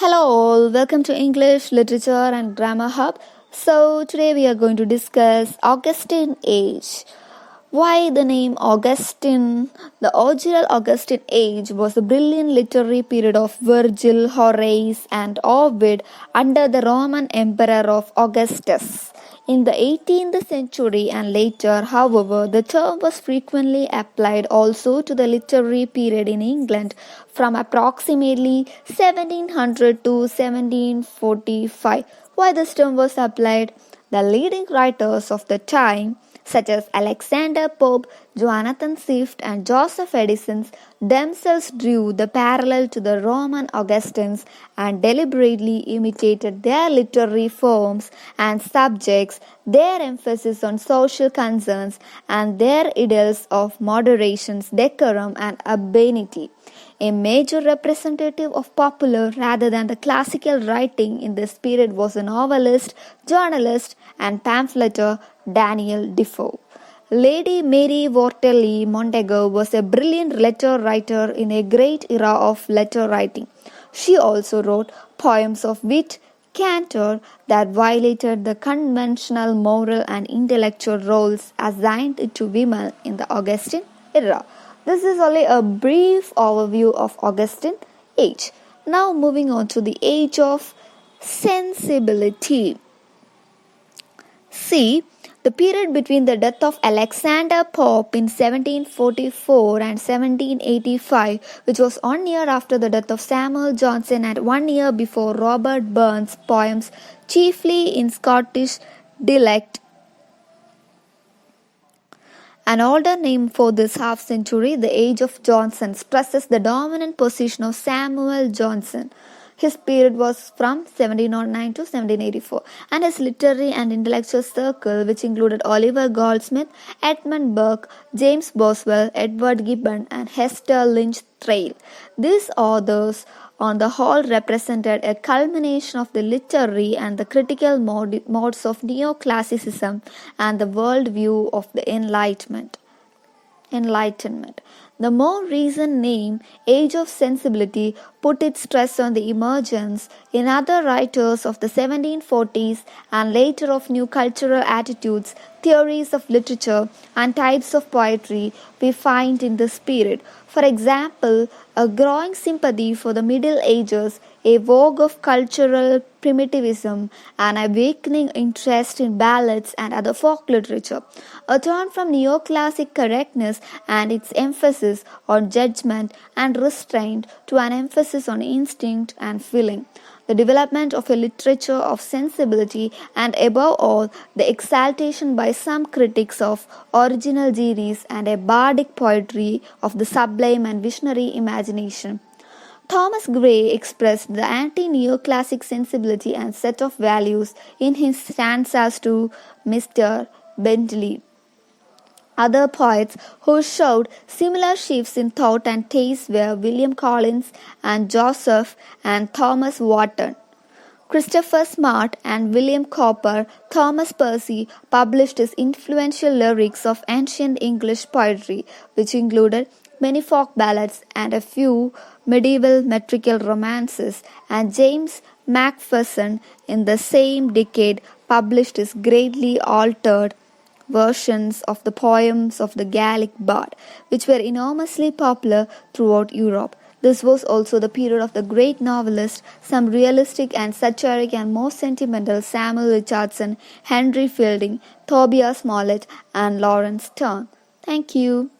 Hello all, welcome to English Literature and Grammar Hub. So today we are going to discuss Augustan age. Why the name Augustan? The original Augustan age was a brilliant literary period of Virgil, Horace and Ovid under the Roman Emperor of Augustus. In the 18th century and later, however, the term was frequently applied also to the literary period in England from approximately 1700 to 1745. Why this term was applied? The leading writers of the time such as Alexander Pope, Jonathan Swift, and Joseph Edison themselves drew the parallel to the Roman Augustans and deliberately imitated their literary forms and subjects, their emphasis on social concerns, and their ideals of moderation, decorum, and urbanity. A major representative of popular rather than the classical writing in this period was a novelist, journalist, and pamphleteer Daniel Defoe. Lady Mary Wortley Montagu was a brilliant letter writer in a great era of letter writing. She also wrote poems of wit, candor that violated the conventional moral and intellectual roles assigned to women in the Augustan era. This is only a brief overview of Augustan age. Now moving on to the age of sensibility. See, the period between the death of Alexander Pope in 1744 and 1785, which was 1 year after the death of Samuel Johnson and 1 year before Robert Burns' poems, chiefly in Scottish dialect. An older name for this half-century, the Age of Johnson, stresses the dominant position of Samuel Johnson. His period was from 1709 to 1784, and his literary and intellectual circle, which included Oliver Goldsmith, Edmund Burke, James Boswell, Edward Gibbon, and Hester Lynch Thrale. These authors, on the whole, represented a culmination of the literary and the critical modes of neoclassicism and the worldview of the Enlightenment. The more recent name, Age of Sensibility, put its stress on the emergence in other writers of the 1740s and later of new cultural attitudes, theories of literature, and types of poetry we find in this period. For example, a growing sympathy for the Middle Ages, a vogue of cultural primitivism, and a awakening interest in ballads and other folk literature, a turn from neoclassic correctness and its emphasis on judgment and restraint to an emphasis on instinct and feeling, the development of a literature of sensibility, and above all, the exaltation by some critics of original genius and a bardic poetry of the sublime and visionary imagination. Thomas Gray expressed the anti-neoclassic sensibility and set of values in his stanzas to Mr. Bentley. Other poets who showed similar shifts in thought and taste were William Collins and Joseph and Thomas Warton. Christopher Smart and William Cowper. Thomas Percy published his influential lyrics of ancient English poetry, which included many folk ballads and a few medieval metrical romances, and James Macpherson in the same decade published his greatly altered versions of the poems of the Gallic bard, which were enormously popular throughout Europe. This was also the period of the great novelists, some realistic and satiric and more sentimental Samuel Richardson, Henry Fielding, Tobias Smollett, and Lawrence Sterne. Thank you.